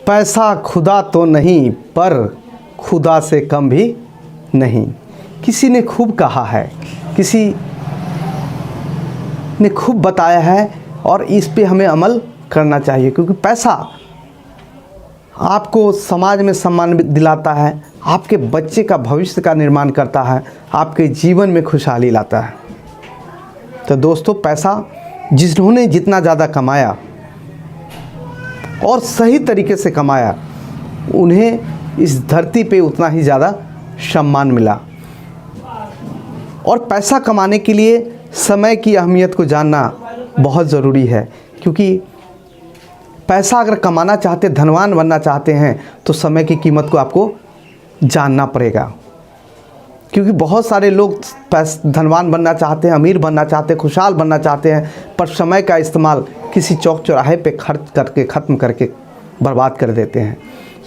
पैसा खुदा तो नहीं पर खुदा से कम भी नहीं। किसी ने खूब कहा है, किसी ने खूब बताया है और इस पे हमें अमल करना चाहिए, क्योंकि पैसा आपको समाज में सम्मान दिलाता है, आपके बच्चे का भविष्य का निर्माण करता है, आपके जीवन में खुशहाली लाता है। तो दोस्तों, पैसा जिन्होंने जितना ज़्यादा कमाया और सही तरीके से कमाया, उन्हें इस धरती पे उतना ही ज़्यादा सम्मान मिला। और पैसा कमाने के लिए समय की अहमियत को जानना बहुत ज़रूरी है, क्योंकि पैसा अगर कमाना चाहते, धनवान बनना चाहते हैं, तो समय की कीमत को आपको जानना पड़ेगा। क्योंकि बहुत सारे लोग धनवान बनना चाहते हैं, अमीर बनना चाहते हैं, खुशहाल बनना चाहते हैं, पर समय का इस्तेमाल किसी चौक चौराहे पे खर्च करके, ख़त्म करके बर्बाद कर देते हैं।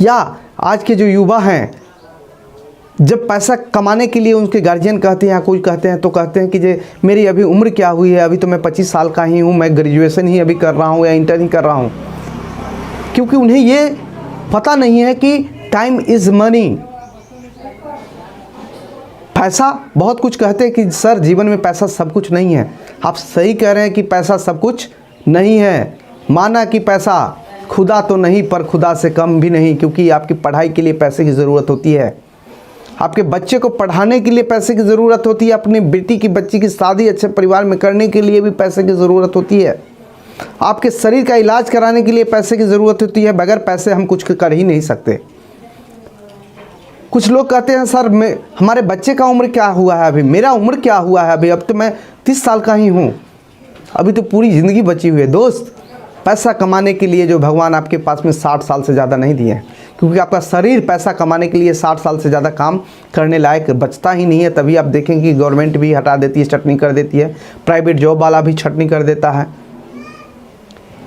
या आज के जो युवा हैं, जब पैसा कमाने के लिए उनके गार्जियन कहते हैं या कोई कहते हैं, तो कहते हैं कि जे मेरी अभी उम्र क्या हुई है, अभी तो मैं 25 साल का ही हूँ, मैं ग्रेजुएशन ही अभी कर रहा हूँ या इंटर ही कर रहा हूँ। क्योंकि उन्हें ये पता नहीं है कि टाइम इज़ मनी। पैसा, बहुत कुछ कहते हैं कि सर जीवन में पैसा सब कुछ नहीं है। आप सही कह रहे हैं कि पैसा सब कुछ नहीं है। माना कि पैसा खुदा तो नहीं पर खुदा से कम भी नहीं, क्योंकि आपकी पढ़ाई के लिए पैसे की ज़रूरत होती है, आपके बच्चे को पढ़ाने के लिए पैसे की ज़रूरत होती है, अपनी बेटी की बच्ची की शादी अच्छे परिवार में करने के लिए भी पैसे की ज़रूरत होती है, आपके शरीर का इलाज कराने के लिए पैसे की ज़रूरत होती है। बगैर पैसे हम कुछ कर ही नहीं सकते। कुछ लोग कहते हैं सर हमारे बच्चे का उम्र क्या हुआ है, अभी मेरा उम्र क्या हुआ है, अभी अब तो मैं 30 साल का ही हूँ, अभी तो पूरी ज़िंदगी बची हुई है। दोस्त, पैसा कमाने के लिए जो भगवान आपके पास में 60 साल से ज़्यादा नहीं दिए हैं, क्योंकि आपका शरीर पैसा कमाने के लिए 60 साल से ज़्यादा काम करने लायक बचता ही नहीं है। तभी आप देखेंगे कि गवर्नमेंट भी हटा देती है, छटनी कर देती है, प्राइवेट जॉब वाला भी छटनी कर देता है।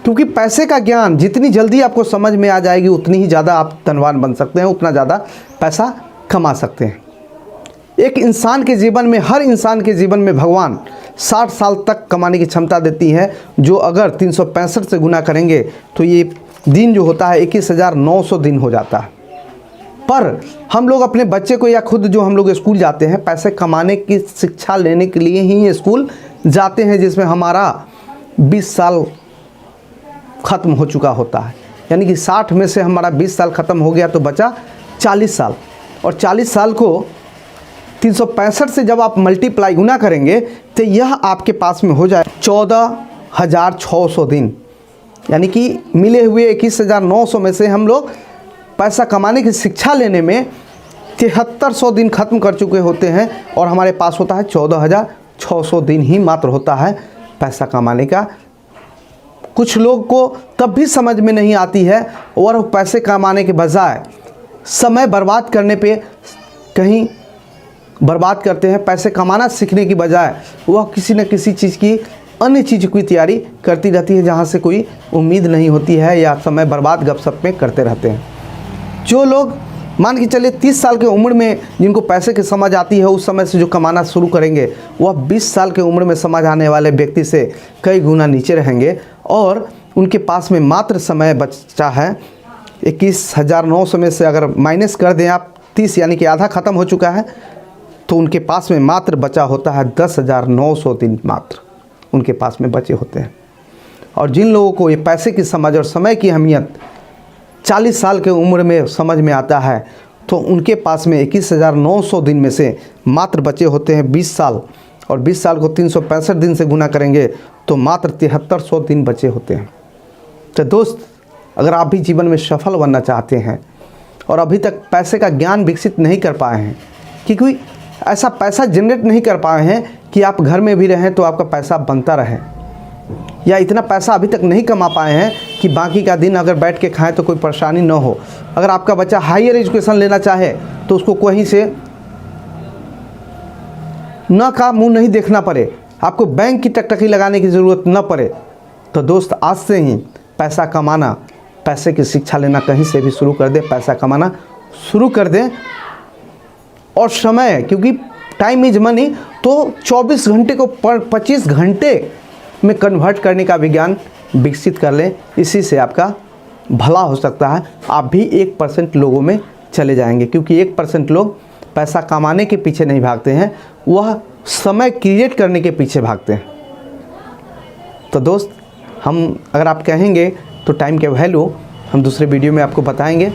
क्योंकि पैसे का ज्ञान जितनी जल्दी आपको समझ में आ जाएगी, उतनी ही ज़्यादा आप धनवान बन सकते हैं, उतना ज़्यादा पैसा कमा सकते हैं। एक इंसान के जीवन में, हर इंसान के जीवन में भगवान 60 साल तक कमाने की क्षमता देती है, जो अगर 365 से गुना करेंगे तो ये दिन जो होता है 21,900 दिन हो जाता है। पर हम लोग अपने बच्चे को या खुद जो हम लोग स्कूल जाते हैं, पैसे कमाने की शिक्षा लेने के लिए ही स्कूल जाते हैं, जिसमें हमारा 20 साल ख़त्म हो चुका होता है। यानी कि 60 में से हमारा 20 साल ख़त्म हो गया तो बचा 40 साल। और 40 साल को 365 से जब आप मल्टीप्लाई गुना करेंगे तो यह आपके पास में हो जाए 14,600 दिन। यानी कि मिले हुए 21,900 में से हम लोग पैसा कमाने की शिक्षा लेने में 7300 दिन ख़त्म कर चुके होते हैं, और हमारे पास होता है 14,600 दिन ही मात्र होता है पैसा कमाने का। कुछ लोग को तब भी समझ में नहीं आती है, और पैसे कमाने के बजाय समय बर्बाद करने पे कहीं बर्बाद करते हैं। पैसे कमाना सीखने की बजाय वह किसी न किसी चीज़ की, अन्य चीज़ की तैयारी करती रहती है, जहाँ से कोई उम्मीद नहीं होती है, या समय बर्बाद गपशप में करते रहते हैं। जो लोग मान के चलिए 30 साल की उम्र में जिनको पैसे की समझ आती है, उस समय से जो कमाना शुरू करेंगे, वह 20 साल की उम्र में समझ आने वाले व्यक्ति से कई गुना नीचे रहेंगे, और उनके पास में मात्र समय बचा है 21,900 में से अगर माइनस कर दें आप 30, यानी कि आधा ख़त्म हो चुका है, तो उनके पास में मात्र बचा होता है 10,900 दिन मात्र उनके पास में बचे होते हैं। और जिन लोगों को ये पैसे की समझ और समय की अहमियत 40 साल के उम्र में समझ में आता है, तो उनके पास में 21,900 दिन में से मात्र बचे होते हैं 20 साल, और 20 साल को 365 दिन से गुना करेंगे तो मात्र 7300 दिन बचे होते हैं। तो दोस्त, अगर आप भी जीवन में सफल बनना चाहते हैं और अभी तक पैसे का ज्ञान विकसित नहीं कर पाए हैं, कि कोई ऐसा पैसा जनरेट नहीं कर पाए हैं कि आप घर में भी रहें तो आपका पैसा बनता रहे, या इतना पैसा अभी तक नहीं कमा पाए हैं कि बाकी का दिन अगर बैठ के खाएं तो कोई परेशानी न हो। अगर आपका बच्चा हायर एजुकेशन लेना चाहे तो उसको कहीं से न का मुंह नहीं देखना पड़े, आपको बैंक की टकटकी लगाने की ज़रूरत न पड़े, तो दोस्त आज से ही पैसा कमाना, पैसे की शिक्षा लेना कहीं से भी शुरू कर दे, पैसा कमाना शुरू कर दें। और समय, क्योंकि टाइम इज मनी, तो 24 घंटे को 25 घंटे में कन्वर्ट करने का विज्ञान विकसित कर लें। इसी से आपका भला हो सकता है आप भी 1% लोगों में चले जाएंगे, क्योंकि 1% लोग पैसा कमाने के पीछे नहीं भागते हैं, वह समय क्रिएट करने के पीछे भागते हैं। तो दोस्त, हम अगर आप कहेंगे तो टाइम के वैल्यू हम दूसरे वीडियो में आपको बताएंगे।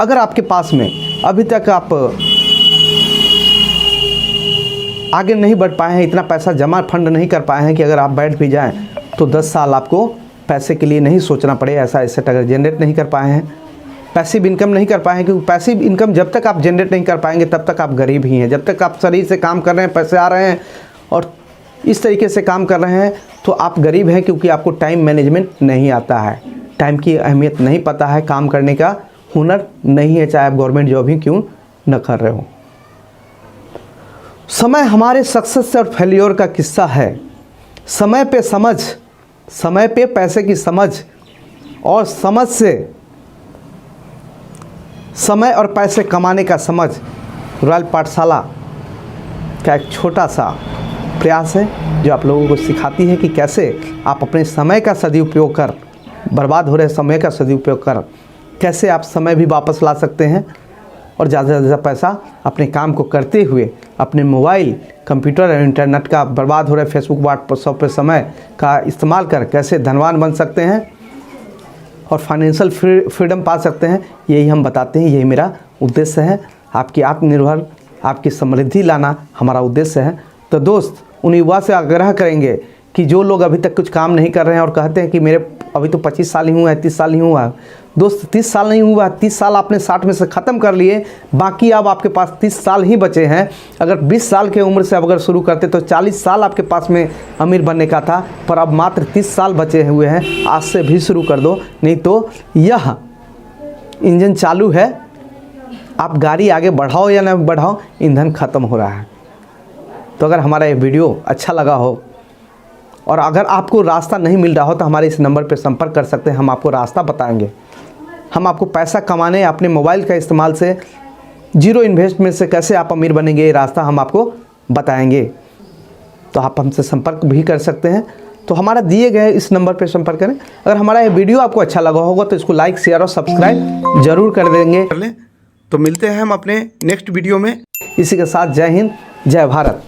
अगर आपके पास में अभी तक आप आगे नहीं बढ़ पाए हैं, इतना पैसा जमा फंड नहीं कर पाए हैं कि अगर आप बैठ भी जाएं तो 10 साल आपको पैसे के लिए नहीं सोचना पड़े, ऐसा एसेट अगर जनरेट नहीं कर पाए हैं, पैसिव इनकम नहीं कर पाए हैं, क्योंकि पैसिव इनकम जब तक आप जनरेट नहीं कर पाएंगे तब तक आप गरीब ही हैं। जब तक आप शरीर से काम कर रहे हैं, पैसे आ रहे हैं और इस तरीके से काम कर रहे हैं तो आप गरीब हैं, क्योंकि आपको टाइम मैनेजमेंट नहीं आता है, टाइम की अहमियत नहीं पता है, काम करने का हुनर नहीं है, चाहे आप गवर्नमेंट जॉब ही क्यों न कर रहे हो। समय हमारे सक्सेस और फेलियर का किस्सा है। समय पे समझ, समय पे पैसे की समझ और समझ से समय और पैसे कमाने का समझ रॉयल पाठशाला का एक छोटा सा प्रयास है जो आप लोगों को सिखाती है कि कैसे आप अपने समय का सदुपयोग कर, बर्बाद हो रहे समय का सदुपयोग कर, कैसे आप समय भी वापस ला सकते हैं और ज़्यादा से ज़्यादा पैसा अपने काम को करते हुए अपने मोबाइल, कंप्यूटर और इंटरनेट का बर्बाद हो रहे फेसबुक, व्हाट्सएप पे समय का इस्तेमाल कर कैसे धनवान बन सकते हैं और फाइनेंशियल फ्रीडम पा सकते हैं। यही हम बताते हैं, यही मेरा उद्देश्य है, आपकी आत्मनिर्भर, आपकी समृद्धि लाना हमारा उद्देश्य है। तो दोस्त, उन युवा से आग्रह करेंगे कि जो लोग अभी तक कुछ काम नहीं कर रहे हैं और कहते हैं कि मेरे अभी तो 25 साल ही हुआ है, 30 साल ही हुआ है। दोस्त, 30 साल नहीं हुआ, 30 साल आपने 60 में से ख़त्म कर लिए, बाकी अब आपके पास 30 साल ही बचे हैं। अगर 20 साल की उम्र से अगर शुरू करते तो 40 साल आपके पास में अमीर बनने का था, पर अब मात्र 30 साल बचे हुए हैं। आज से भी शुरू कर दो, नहीं तो यह इंजन चालू है, आप गाड़ी आगे बढ़ाओ या ना बढ़ाओ, ईंधन ख़त्म हो रहा है। तो अगर हमारा ये वीडियो अच्छा लगा हो और अगर आपको रास्ता नहीं मिल रहा हो तो हमारे इस नंबर पर संपर्क कर सकते हैं, हम आपको रास्ता बताएंगे। हम आपको पैसा कमाने अपने मोबाइल का इस्तेमाल से, जीरो इन्वेस्टमेंट से कैसे आप अमीर बनेंगे, ये रास्ता हम आपको बताएंगे। तो आप हमसे संपर्क भी कर सकते हैं। तो हमारा दिए गए इस नंबर पर संपर्क करें। अगर हमारा ये वीडियो आपको अच्छा लगा होगा तो इसको लाइक, शेयर और सब्सक्राइब जरूर कर देंगे। तो मिलते हैं हम अपने नेक्स्ट वीडियो में। इसी के साथ जय हिंद, जय भारत।